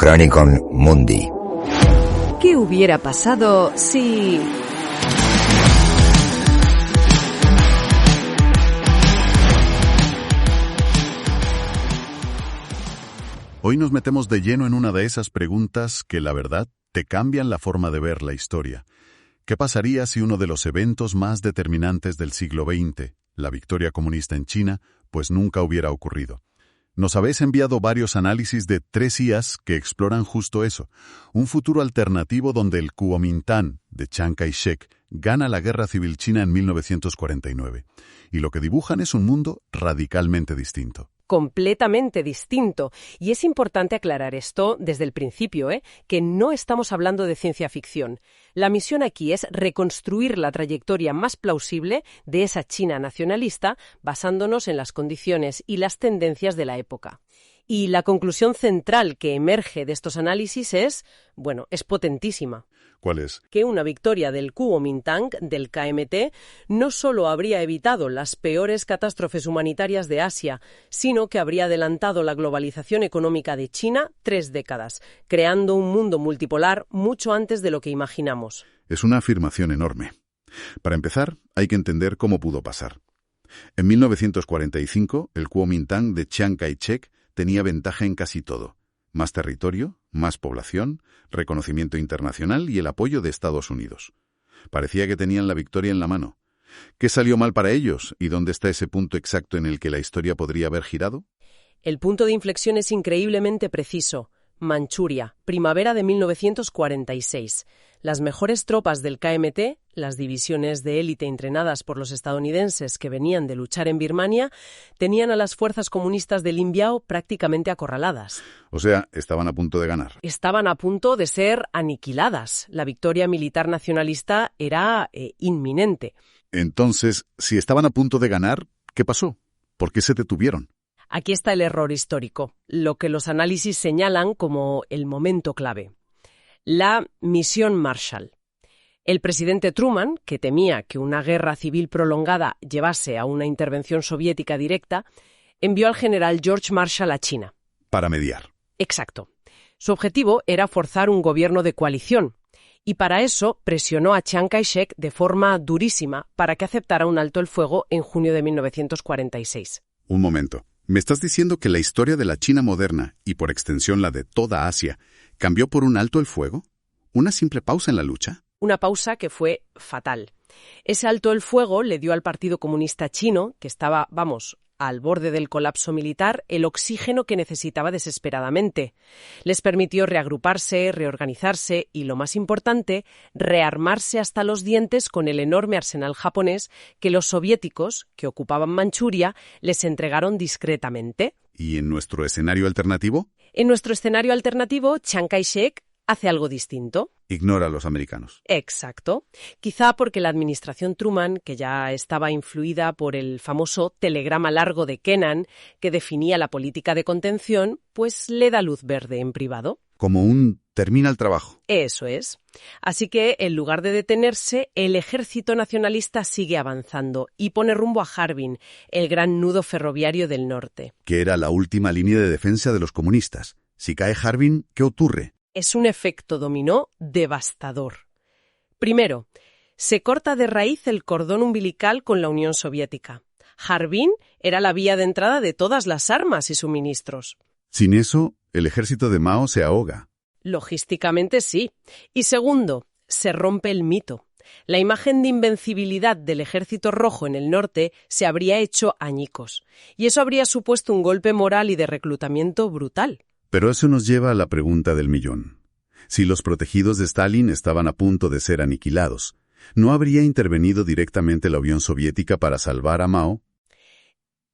Chronicon Mundi. ¿Qué hubiera pasado si...? Hoy nos metemos de lleno en una de esas preguntas que, la verdad, te cambian la forma de ver la historia. ¿Qué pasaría si uno de los eventos más determinantes del siglo XX, la victoria comunista en China, pues nunca hubiera ocurrido? Nos habéis enviado varios análisis de 3 IAs que exploran justo eso, un futuro alternativo donde el Kuomintang de Chiang Kai-shek gana la Guerra Civil China en 1949. Y lo que dibujan es un mundo radicalmente distinto. Completamente distinto. Y es importante aclarar esto desde el principio, que no estamos hablando de ciencia ficción. La misión aquí es reconstruir la trayectoria más plausible de esa China nacionalista basándonos en las condiciones y las tendencias de la época. Y la conclusión central que emerge de estos análisis es potentísima. ¿Cuál es? Que una victoria del Kuomintang, del KMT, no solo habría evitado las peores catástrofes humanitarias de Asia, sino que habría adelantado la globalización económica de China 3 décadas, creando un mundo multipolar mucho antes de lo que imaginamos. Es una afirmación enorme. Para empezar, hay que entender cómo pudo pasar. En 1945, el Kuomintang de Chiang Kai-shek tenía ventaja en casi todo. Más territorio, más población, reconocimiento internacional y el apoyo de Estados Unidos. Parecía que tenían la victoria en la mano. ¿Qué salió mal para ellos? ¿Y dónde está ese punto exacto en el que la historia podría haber girado? El punto de inflexión es increíblemente preciso. Manchuria, primavera de 1946. Las mejores tropas del KMT, las divisiones de élite entrenadas por los estadounidenses que venían de luchar en Birmania, tenían a las fuerzas comunistas de Lin Biao prácticamente acorraladas. O sea, estaban a punto de ganar. Estaban a punto de ser aniquiladas. La victoria militar nacionalista era inminente. Entonces, si estaban a punto de ganar, ¿qué pasó? ¿Por qué se detuvieron? Aquí está el error histórico, lo que los análisis señalan como el momento clave. La misión Marshall. El presidente Truman, que temía que una guerra civil prolongada llevase a una intervención soviética directa, envió al general George Marshall a China. Para mediar. Exacto. Su objetivo era forzar un gobierno de coalición, y para eso presionó a Chiang Kai-shek de forma durísima para que aceptara un alto el fuego en junio de 1946. Un momento. ¿Me estás diciendo que la historia de la China moderna, y por extensión la de toda Asia, cambió por un alto el fuego? ¿Una simple pausa en la lucha? Una pausa que fue fatal. Ese alto el fuego le dio al Partido Comunista Chino, que estaba, al borde del colapso militar, el oxígeno que necesitaba desesperadamente. Les permitió reagruparse, reorganizarse y, lo más importante, rearmarse hasta los dientes con el enorme arsenal japonés que los soviéticos, que ocupaban Manchuria, les entregaron discretamente. ¿Y en nuestro escenario alternativo? En nuestro escenario alternativo, Chiang Kai-shek hace algo distinto. Ignora a los americanos. Exacto. Quizá porque la administración Truman, que ya estaba influida por el famoso telegrama largo de Kennan, que definía la política de contención, pues le da luz verde en privado. Como un termina el trabajo. Eso es. Así que, en lugar de detenerse, el ejército nacionalista sigue avanzando y pone rumbo a Harbin, el gran nudo ferroviario del norte. Que era la última línea de defensa de los comunistas. Si cae Harbin, ¿qué ocurre? Es un efecto dominó devastador. Primero, se corta de raíz el cordón umbilical con la Unión Soviética. Harbin era la vía de entrada de todas las armas y suministros. Sin eso, el ejército de Mao se ahoga. Logísticamente sí. Y segundo, se rompe el mito. La imagen de invencibilidad del ejército rojo en el norte se habría hecho añicos. Y eso habría supuesto un golpe moral y de reclutamiento brutal. Pero eso nos lleva a la pregunta del millón. Si los protegidos de Stalin estaban a punto de ser aniquilados, ¿no habría intervenido directamente la Unión Soviética para salvar a Mao?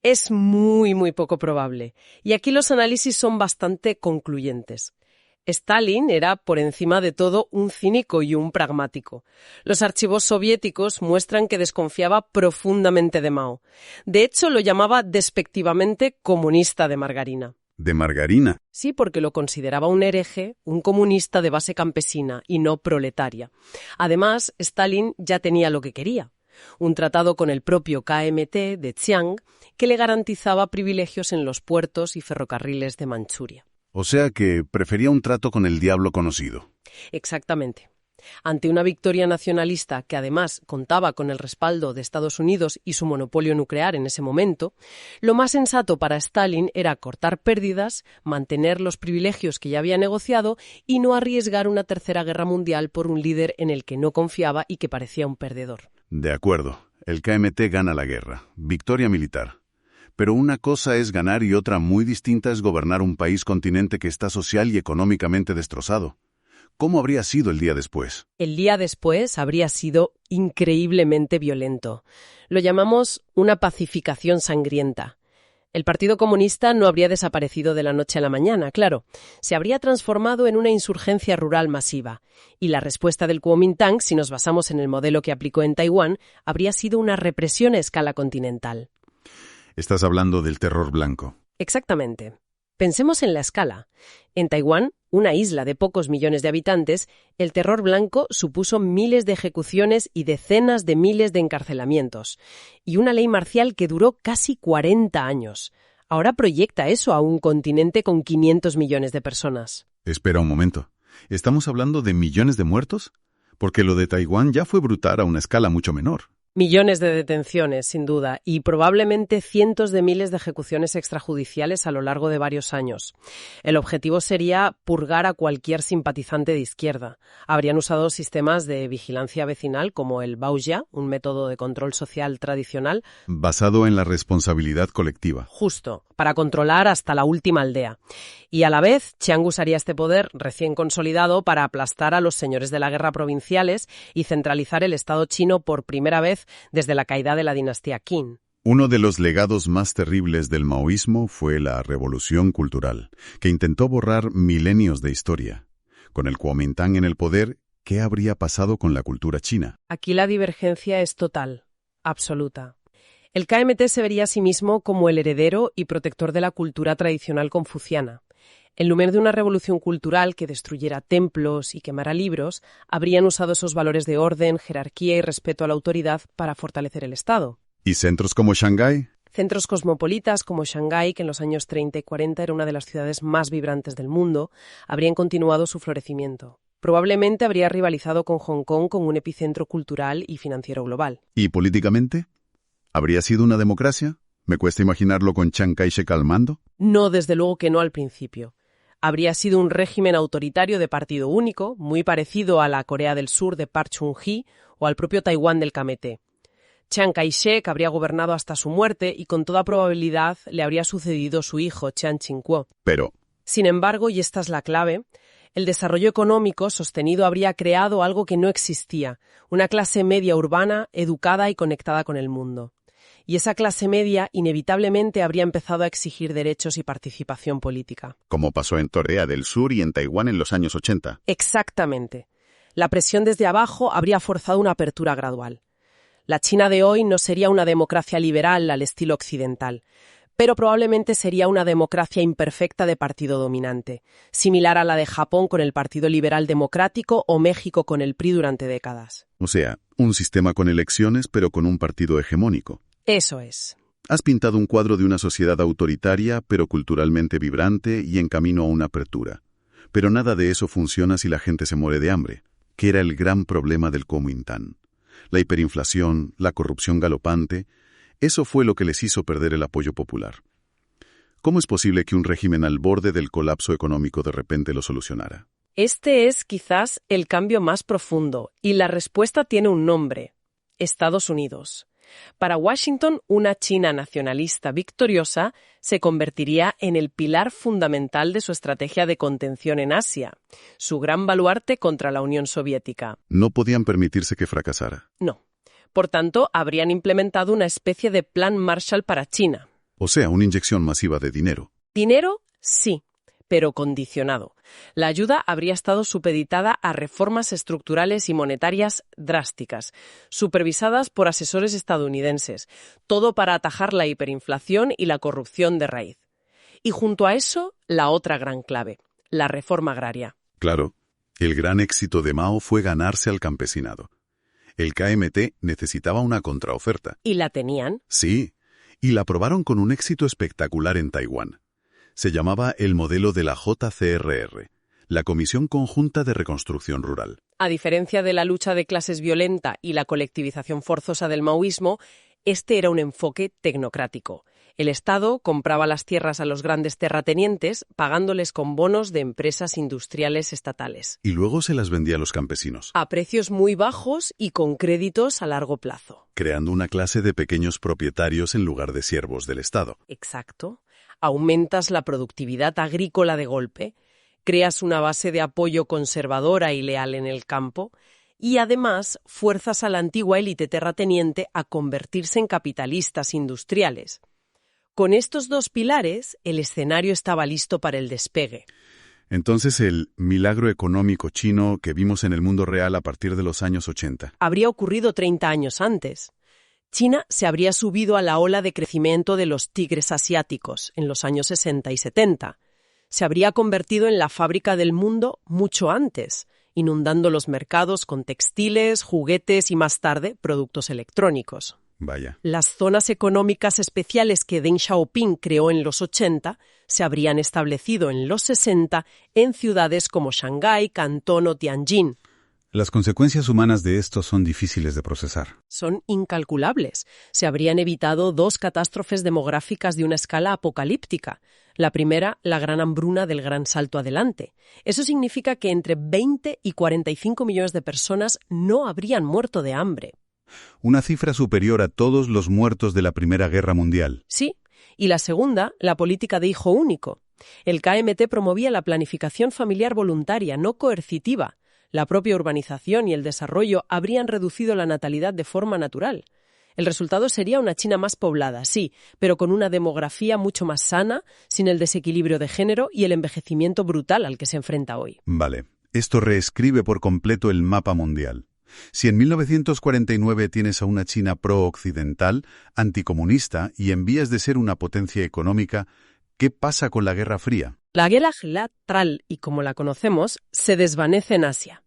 Es muy poco probable. Y aquí los análisis son bastante concluyentes. Stalin era, por encima de todo, un cínico y un pragmático. Los archivos soviéticos muestran que desconfiaba profundamente de Mao. De hecho, lo llamaba despectivamente comunista de margarina. ¿De margarina? Sí, porque lo consideraba un hereje, un comunista de base campesina y no proletaria. Además, Stalin ya tenía lo que quería. Un tratado con el propio KMT de Chiang que le garantizaba privilegios en los puertos y ferrocarriles de Manchuria. O sea que prefería un trato con el diablo conocido. Exactamente. Ante una victoria nacionalista que además contaba con el respaldo de Estados Unidos y su monopolio nuclear en ese momento, lo más sensato para Stalin era cortar pérdidas, mantener los privilegios que ya había negociado y no arriesgar una tercera guerra mundial por un líder en el que no confiaba y que parecía un perdedor. De acuerdo, el KMT gana la guerra, victoria militar. Pero una cosa es ganar y otra muy distinta es gobernar un país-continente que está social y económicamente destrozado. ¿Cómo habría sido el día después? El día después habría sido increíblemente violento. Lo llamamos una pacificación sangrienta. El Partido Comunista no habría desaparecido de la noche a la mañana, claro. Se habría transformado en una insurgencia rural masiva. Y la respuesta del Kuomintang, si nos basamos en el modelo que aplicó en Taiwán, habría sido una represión a escala continental. Estás hablando del terror blanco. Exactamente. Pensemos en la escala. En Taiwán, una isla de pocos millones de habitantes, el terror blanco supuso miles de ejecuciones y decenas de miles de encarcelamientos, y una ley marcial que duró casi 40 años. Ahora proyecta eso a un continente con 500 millones de personas. Espera un momento. ¿Estamos hablando de millones de muertos? Porque lo de Taiwán ya fue brutal a una escala mucho menor. Millones de detenciones, sin duda, y probablemente cientos de miles de ejecuciones extrajudiciales a lo largo de varios años. El objetivo sería purgar a cualquier simpatizante de izquierda. Habrían usado sistemas de vigilancia vecinal como el Baoya, un método de control social tradicional. Basado en la responsabilidad colectiva. Justo, para controlar hasta la última aldea. Y a la vez, Chiang usaría este poder recién consolidado para aplastar a los señores de la guerra provinciales y centralizar el Estado chino por primera vez desde la caída de la dinastía Qin. Uno de los legados más terribles del maoísmo fue la revolución cultural, que intentó borrar milenios de historia. Con el Kuomintang en el poder, ¿qué habría pasado con la cultura china? Aquí la divergencia es total, absoluta. El KMT se vería a sí mismo como el heredero y protector de la cultura tradicional confuciana. En lugar de una revolución cultural que destruyera templos y quemara libros, habrían usado esos valores de orden, jerarquía y respeto a la autoridad para fortalecer el Estado. ¿Y centros como Shanghái? Centros cosmopolitas como Shanghái, que en los años 30 y 40 era una de las ciudades más vibrantes del mundo, habrían continuado su florecimiento. Probablemente habría rivalizado con Hong Kong como un epicentro cultural y financiero global. ¿Y políticamente? ¿Habría sido una democracia? ¿Me cuesta imaginarlo con Chiang Kai-shek al mando? No, desde luego que no al principio. Habría sido un régimen autoritario de partido único, muy parecido a la Corea del Sur de Park Chung-hee o al propio Taiwán del KMT. Chiang Kai-shek habría gobernado hasta su muerte y con toda probabilidad le habría sucedido su hijo, Chiang Ching-kuo. Pero, sin embargo, y esta es la clave, el desarrollo económico sostenido habría creado algo que no existía, una clase media urbana, educada y conectada con el mundo. Y esa clase media inevitablemente habría empezado a exigir derechos y participación política. Como pasó en Corea del Sur y en Taiwán en los años 80. Exactamente. La presión desde abajo habría forzado una apertura gradual. La China de hoy no sería una democracia liberal al estilo occidental, pero probablemente sería una democracia imperfecta de partido dominante, similar a la de Japón con el Partido Liberal Democrático o México con el PRI durante décadas. O sea, un sistema con elecciones pero con un partido hegemónico. Eso es. Has pintado un cuadro de una sociedad autoritaria, pero culturalmente vibrante y en camino a una apertura. Pero nada de eso funciona si la gente se muere de hambre, que era el gran problema del Kuomintang. La hiperinflación, la corrupción galopante, eso fue lo que les hizo perder el apoyo popular. ¿Cómo es posible que un régimen al borde del colapso económico de repente lo solucionara? Este es quizás el cambio más profundo, y la respuesta tiene un nombre: Estados Unidos. Para Washington, una China nacionalista victoriosa se convertiría en el pilar fundamental de su estrategia de contención en Asia, su gran baluarte contra la Unión Soviética. No podían permitirse que fracasara. No. Por tanto, habrían implementado una especie de plan Marshall para China. O sea, una inyección masiva de dinero. ¿Dinero? Sí, pero condicionado. La ayuda habría estado supeditada a reformas estructurales y monetarias drásticas, supervisadas por asesores estadounidenses, todo para atajar la hiperinflación y la corrupción de raíz. Y junto a eso, la otra gran clave, la reforma agraria. Claro, el gran éxito de Mao fue ganarse al campesinado. El KMT necesitaba una contraoferta. ¿Y la tenían? Sí, y la probaron con un éxito espectacular en Taiwán. Se llamaba el modelo de la JCRR, la Comisión Conjunta de Reconstrucción Rural. A diferencia de la lucha de clases violenta y la colectivización forzosa del maoísmo, este era un enfoque tecnocrático. El Estado compraba las tierras a los grandes terratenientes, pagándoles con bonos de empresas industriales estatales. Y luego se las vendía a los campesinos, A precios muy bajos y con créditos a largo plazo. creando una clase de pequeños propietarios en lugar de siervos del Estado. Exacto. Aumentas la productividad agrícola de golpe, creas una base de apoyo conservadora y leal en el campo y además fuerzas a la antigua élite terrateniente a convertirse en capitalistas industriales. Con estos dos pilares, el escenario estaba listo para el despegue. Entonces el milagro económico chino que vimos en el mundo real a partir de los años 80. Habría ocurrido 30 años antes. China se habría subido a la ola de crecimiento de los tigres asiáticos en los años 60 y 70. Se habría convertido en la fábrica del mundo mucho antes, inundando los mercados con textiles, juguetes y más tarde productos electrónicos. Vaya. Las zonas económicas especiales que Deng Xiaoping creó en los 80 se habrían establecido en los 60 en ciudades como Shanghái, Cantón o Tianjin. Las consecuencias humanas de esto son difíciles de procesar. Son incalculables. Se habrían evitado 2 catástrofes demográficas de una escala apocalíptica. La primera, la gran hambruna del Gran Salto Adelante. Eso significa que entre 20 y 45 millones de personas no habrían muerto de hambre. Una cifra superior a todos los muertos de la Primera Guerra Mundial. Sí. Y la segunda, la política de hijo único. El KMT promovía la planificación familiar voluntaria, no coercitiva. La propia urbanización y el desarrollo habrían reducido la natalidad de forma natural. El resultado sería una China más poblada, sí, pero con una demografía mucho más sana, sin el desequilibrio de género y el envejecimiento brutal al que se enfrenta hoy. Vale, esto reescribe por completo el mapa mundial. Si en 1949 tienes a una China pro-occidental, anticomunista y en vías de ser una potencia económica, ¿qué pasa con la Guerra Fría? La guerra gelatral, y como la conocemos, se desvanece en Asia.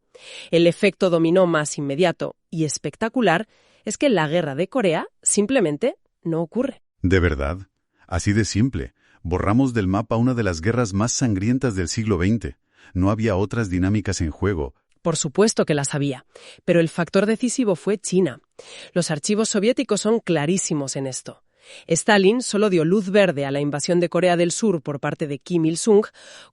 El efecto dominó más inmediato y espectacular es que la guerra de Corea simplemente no ocurre. ¿De verdad? Así de simple. Borramos del mapa una de las guerras más sangrientas del siglo XX. No había otras dinámicas en juego. Por supuesto que las había, pero el factor decisivo fue China. Los archivos soviéticos son clarísimos en esto. Stalin solo dio luz verde a la invasión de Corea del Sur por parte de Kim Il-sung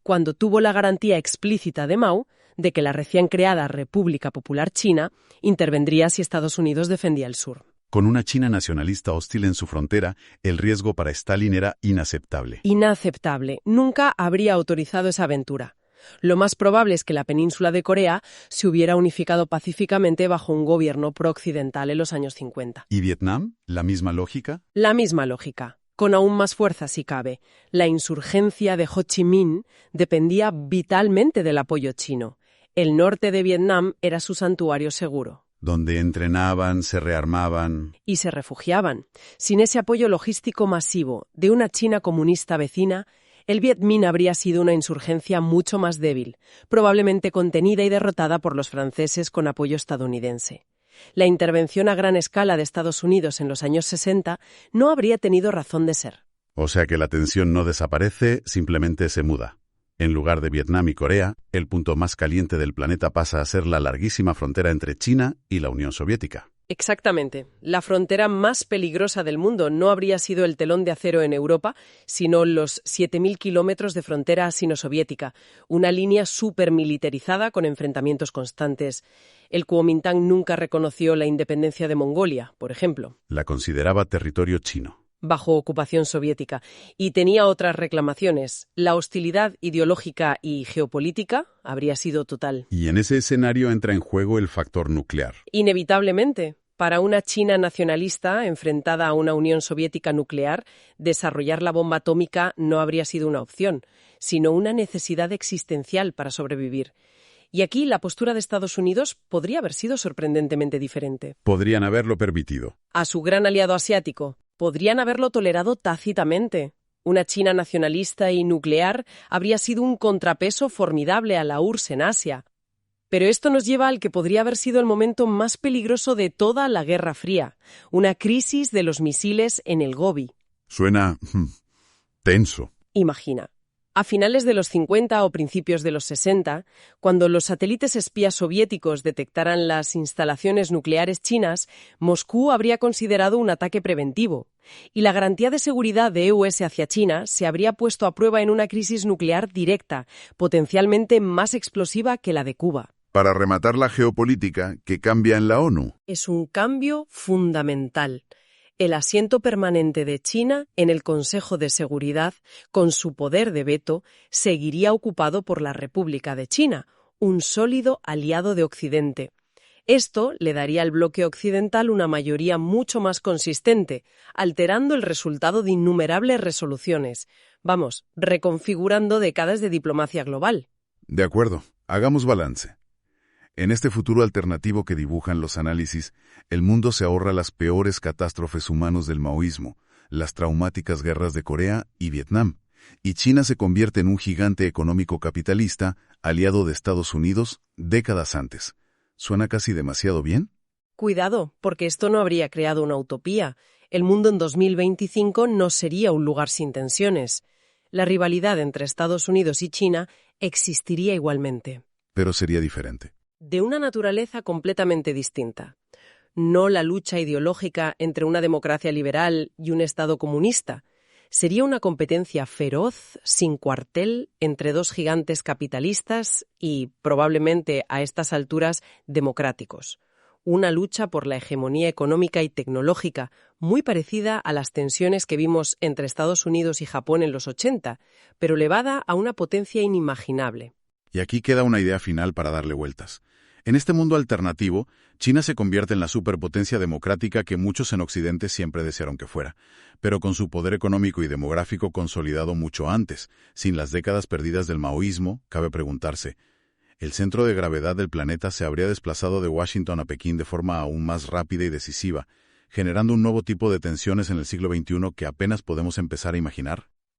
cuando tuvo la garantía explícita de Mao de que la recién creada República Popular China intervendría si Estados Unidos defendía el sur. Con una China nacionalista hostil en su frontera, el riesgo para Stalin era inaceptable. Inaceptable. Nunca habría autorizado esa aventura. Lo más probable es que la península de Corea se hubiera unificado pacíficamente bajo un gobierno pro-occidental en los años 50. ¿Y Vietnam? ¿La misma lógica? La misma lógica, con aún más fuerza si cabe. La insurgencia de Ho Chi Minh dependía vitalmente del apoyo chino. El norte de Vietnam era su santuario seguro. Donde entrenaban, se rearmaban. Y se refugiaban. Sin ese apoyo logístico masivo de una China comunista vecina, el Viet Minh habría sido una insurgencia mucho más débil, probablemente contenida y derrotada por los franceses con apoyo estadounidense. La intervención a gran escala de Estados Unidos en los años 60 no habría tenido razón de ser. O sea que la tensión no desaparece, simplemente se muda. En lugar de Vietnam y Corea, el punto más caliente del planeta pasa a ser la larguísima frontera entre China y la Unión Soviética. Exactamente. La frontera más peligrosa del mundo no habría sido el telón de acero en Europa, sino los 7.000 kilómetros de frontera sino-soviética, una línea supermilitarizada con enfrentamientos constantes. El Kuomintang nunca reconoció la independencia de Mongolia, por ejemplo. La consideraba territorio chino. Bajo ocupación soviética, y tenía otras reclamaciones. La hostilidad ideológica y geopolítica habría sido total. Y en ese escenario entra en juego el factor nuclear. Inevitablemente, para una China nacionalista enfrentada a una Unión Soviética nuclear, desarrollar la bomba atómica no habría sido una opción, sino una necesidad existencial para sobrevivir. Y aquí la postura de Estados Unidos podría haber sido sorprendentemente diferente. Podrían haberlo permitido. A su gran aliado asiático, podrían haberlo tolerado tácitamente. Una China nacionalista y nuclear habría sido un contrapeso formidable a la URSS en Asia. Pero esto nos lleva al que podría haber sido el momento más peligroso de toda la Guerra Fría, una crisis de los misiles en el Gobi. Suena tenso. Imagina, A finales de los 50 o principios de los 60, cuando los satélites espías soviéticos detectaran las instalaciones nucleares chinas, Moscú habría considerado un ataque preventivo, y la garantía de seguridad de US hacia China se habría puesto a prueba en una crisis nuclear directa, potencialmente más explosiva que la de Cuba. Para rematar la geopolítica, ¿qué cambia en la ONU? Es un cambio fundamental. El asiento permanente de China en el Consejo de Seguridad, con su poder de veto, seguiría ocupado por la República de China, un sólido aliado de Occidente. Esto le daría al bloque occidental una mayoría mucho más consistente, alterando el resultado de innumerables resoluciones. Vamos, reconfigurando décadas de diplomacia global. De acuerdo, hagamos balance. En este futuro alternativo que dibujan los análisis, el mundo se ahorra las peores catástrofes humanas del maoísmo, las traumáticas guerras de Corea y Vietnam, y China se convierte en un gigante económico capitalista, aliado de Estados Unidos, décadas antes. ¿Suena casi demasiado bien? Cuidado, porque esto no habría creado una utopía. El mundo en 2025 no sería un lugar sin tensiones. La rivalidad entre Estados Unidos y China existiría igualmente. Pero sería diferente. De una naturaleza completamente distinta. No la lucha ideológica entre una democracia liberal y un Estado comunista. Sería una competencia feroz, sin cuartel, entre dos gigantes capitalistas y, probablemente a estas alturas, democráticos. Una lucha por la hegemonía económica y tecnológica, muy parecida a las tensiones que vimos entre Estados Unidos y Japón en los 80, pero elevada a una potencia inimaginable. Y aquí queda una idea final para darle vueltas. En este mundo alternativo, China se convierte en la superpotencia democrática que muchos en Occidente siempre desearon que fuera, pero con su poder económico y demográfico consolidado mucho antes, sin las décadas perdidas del maoísmo, cabe preguntarse, ¿el centro de gravedad del planeta se habría desplazado de Washington a Pekín de forma aún más rápida y decisiva, generando un nuevo tipo de tensiones en el siglo XXI que apenas podemos empezar a imaginar?